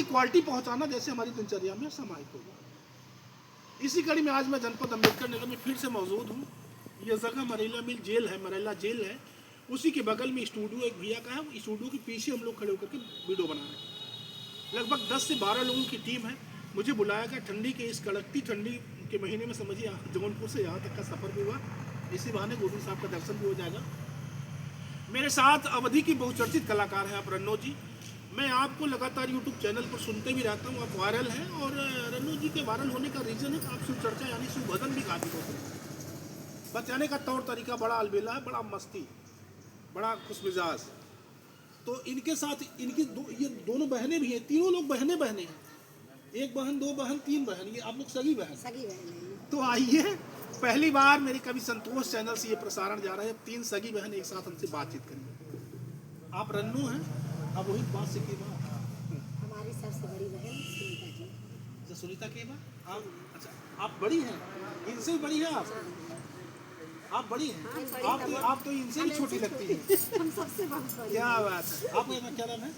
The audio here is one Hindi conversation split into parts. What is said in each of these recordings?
क्वालिटी पहुंचाना जैसे हमारी दिनचर्या में समाहित होगा। इसी कड़ी में आज मैं जनपद अम्बेडकर नगर में फिर से मौजूद हूँ। यह जगह मरेला मिल जेल है, मरेला जेल है, उसी के बगल में स्टूडियो एक भैया का है। स्टूडियो के पीछे हम लोग खड़े होकर के वीडियो बना रहे हैं। लगभग 10 से 12 लोगों की टीम है। मुझे बुलाया गया ठंडी के इस कड़कती ठंडी के महीने में, समझिए जौनपुर से यहाँ तक का सफ़र भी हुआ। इसी बहाने गोविंद साहब का दर्शन भी हो जाएगा। मेरे साथ अवधि की बहुचर्चित कलाकार हैं आप रन्नो जी। मैं आपको लगातार यूट्यूब चैनल पर सुनते भी रहता हूँ, आप वायरल हैं। और रन्नो जी के वायरल होने का रीज़न है कि आप शिव चर्चा यानी शिव भजन भी गाती होते हैं। बचाने का तौर तरीका बड़ा अलबेला है, बड़ा मस्ती, बड़ा खुशमिजाज। तो इनके साथ इनकी ये दोनों बहनें भी हैं, तीनों लोग बहनें हैं। एक बहन, दो बहन, तीन बहन, ये आप लोग सगी बहन। तो आइए, पहली बार मेरे कवि संतोष चैनल से ये प्रसारण जा रहा है। 3 सगी बहन एक साथ हमसे बातचीत करेंगे। आप रन्नू हैं, अब वही बात से की बात हमारी सबसे बड़ी बहन सुनीता जी। अच्छा, सुनीता की बात आप, अच्छा आप बड़ी हैं, इनसे भी बड़ी हैं आप बड़ी हैं। आप तो इनसे भी छोटी लगती हैं। हम सबसे बहुत बड़ी। क्या बात है। आपका क्या नाम है?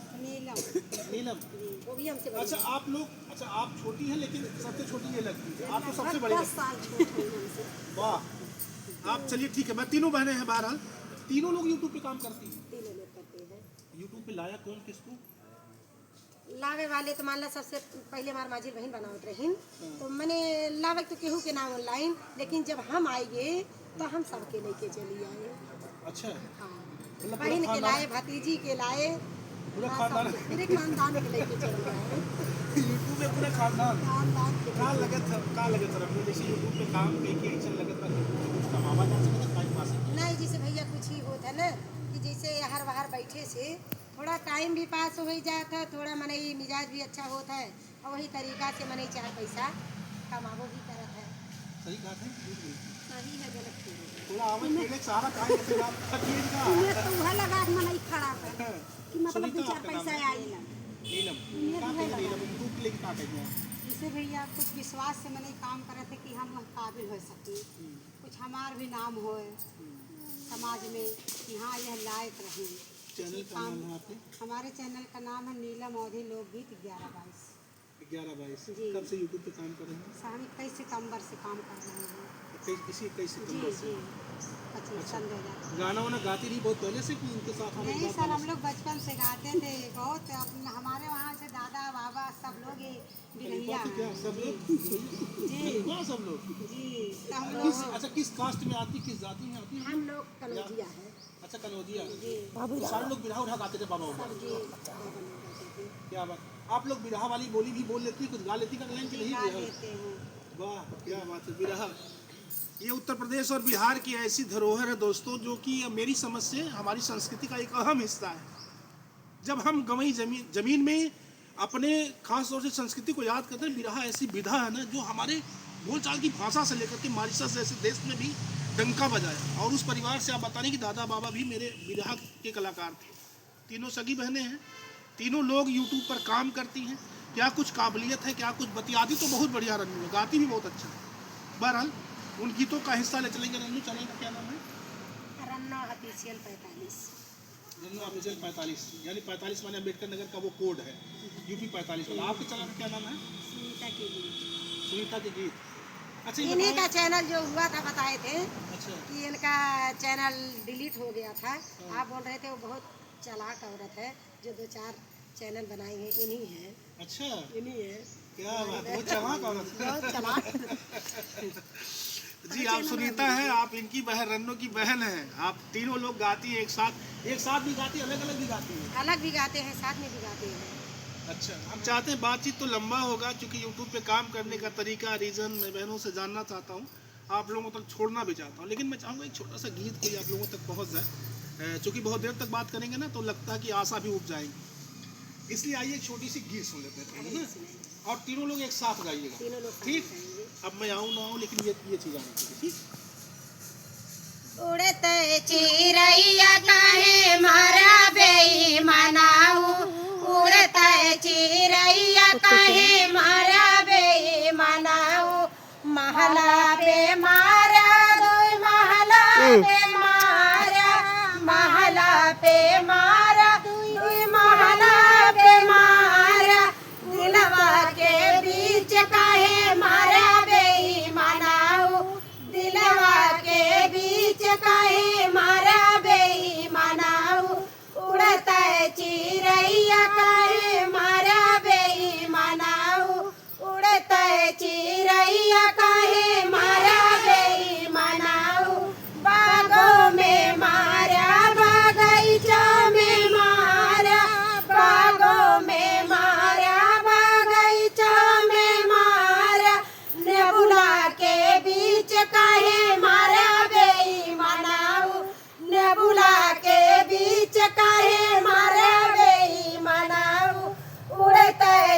नीलम। वो भी हमसे बड़ी। अच्छा आप लोग, अच्छा आप छोटी हैं लेकिन सबसे छोटी ये लगती है, आप तो सबसे बड़ी। 10 साल छोटी हैं हमसे। वाह। आप चलिए ठीक है, मैं तीनों बहनें हैं। बहरहाल तीनों लोग यूट्यूब पे काम करती हैं। तीनों लोग करते हैं। यूट्यूब पे लाया कौन किसको? लावे वाले तो मान ला सबसे पहले हमारे माझी बहन बनावट रही, तो मैंने लावे तो केहू के नाम ऑनलाइन, लेकिन जब हम आएंगे तो हम सबके लेके चली आए। अच्छा। हाँ, बहन के लाए, भतीजी के लाए, पूरा खानदान, पूरे खानदान के लेके चले आए। यूट्यूब में पूरा खानदान के का लगे था रखने, जैसे यूट्यूब पे काम कहीं ऐसा लगे था कुछ कमावा जा सकता टाइम पास नहीं, जैसे भैया कुछ ही होता ना कि जैसे हर बाहर बैठे से थोड़ा टाइम भी पास हो ही जाता है, थोड़ा मने मिजाज भी अच्छा होता है, और वही तरीका से मने 4 पैसा कमावो भी करत है। सही बात है, सही है, गलत नहीं है। थोड़ा आवे पहले सारा काम ऐसे आप फकीर का तुम्हें तो वह लगा के मने खड़ा कर कि मतलब 2-4 पैसा आएला। नीलम का नीलम यूट्यूब के लिए का कहते हैं। जैसे भैया कुछ विश्वास से मैंने काम करे थे कि हम काबिल हो सके, कुछ हमार भी नाम हो समाज में कि हाँ यह लायक रहे। चैनल का नाम है आपके? हमारे चैनल का नाम है नीलम अवधि लोकगीत 11-22। 11-22 जी। कब से यूट्यूब पे काम कर रहे हैं? हम 21 सितंबर से काम कर रहे हैं। इसी 21 जी सितंबर से। जी 25 सन 2000। गाना वाना गाती रही बहुत पहले से कि इनके साथ हम नहीं सर, हम लोग बचपन से गाते थे बहुत। हमारे वहाँ से दादा बाबा सब लोग ये बिरहिया हैं। सब लोग जी सब लोग जी। तो हम किस, लोग अच्छा किस कास्ट में आती, किस जाति में आती है? हम लोग कनौजिया है। अच्छा कनौजिया। जी तो सारे लोग बिरहा उठा गाते थे बाबा बाबा। जी क्या बात। आप लोग बिरहा वाली बोली भी बोल लेती है, कुछ गा लेती का लाइन की नहीं? गा बिरहा, लेते हैं। वाह क्या बात है। बिरहा ये उत्तर प्रदेश और बिहार की ऐसी धरोहर है दोस्तों, जो कि मेरी समझ से हमारी संस्कृति का एक अहम हिस्सा है। जब हम गंवई जमीन में अपने खास तौर से संस्कृति को याद करते हैं, बिरहा ऐसी विधा है ना जो हमारे बोलचाल की भाषा से लेकर के मॉरिशस जैसे देश में भी डंका बजाया। और उस परिवार से आप बताने कि दादा बाबा भी मेरे बिरहा के कलाकार थे। तीनों सगी बहनें हैं, तीनों लोग यूट्यूब पर काम करती हैं। क्या कुछ काबिलियत है, क्या कुछ बतियाती तो बहुत बढ़िया रन्नू है, गाती भी बहुत अच्छा है। बहरहाल उन गीतों का हिस्सा ले चलेंगे। रन्नू चैनल का क्या नाम है? रन्ना ऑफिशियल 45। रन्नू ऑफिशियल 45 यानी 45 माने अम्बेडकर नगर का वो कोड है, यूपी 45 वाला। आपके चैनल का क्या नाम है? सुनीता के गीत। सुनीता के गीत। अच्छा इन्हीं का चैनल जो हुआ था बताए थे अच्छा कि इनका चैनल डिलीट हो गया था। आप बोल रहे थे वो बहुत चालाक औरत है जो 2-4 चैनल बनाई है, इन्हीं है। अच्छा इन्हीं है। क्या बात है, वो चालाक औरत है। बहुत चालाक। जी आप सुनीता हैं, आप इनकी बहन रन्नू की बहन हैं। आप तीनों लोग गाती हैं एक साथ भी गाती, अलग अलग भी गाती हैं? अलग भी गाते हैं, साथ में भी गाते हैं। अच्छा हम चाहते हैं बातचीत तो लंबा होगा, क्योंकि यूट्यूब पे काम करने का तरीका रीज़न मैं बहनों से जानना चाहता हूँ, आप लोगों तक छोड़ना भी चाहता हूँ। लेकिन मैं चाहूँगा एक छोटा सा गीत कोई आप लोगों तक पहुँच जाए, चूँकि बहुत देर तक बात करेंगे ना तो लगता है कि आशा भी उग जाएंगी। इसलिए आइए एक छोटी सी गीत सुन लेते हैं ना, और तीनों लोग एक साथ गाइएगा। तीनों लोग ठीक, अब मैं आऊँ ना आऊँ लेकिन ये चीज़ आनी चाहिए। ठीक। उड़ते चिड़ैया काहे मारा बेईमानाऊ, उड़ते चिड़ैया काहे मारा बेईमानाऊ, महला पे मारा दोई महला पे मारा, महला पे मारा दोई महला पे मारा,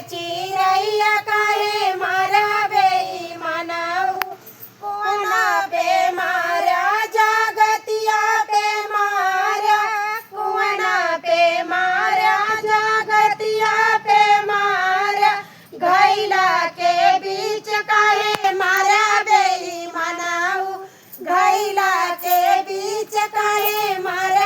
चिरैया काहे मारा बेईमानऊ कुआना पे मारा जागतिया पे मारा कुआना पे मारा जागतिया पे मारा घैला के बीच काहे मारा बेईमानऊ घैला के बीच काहे मारा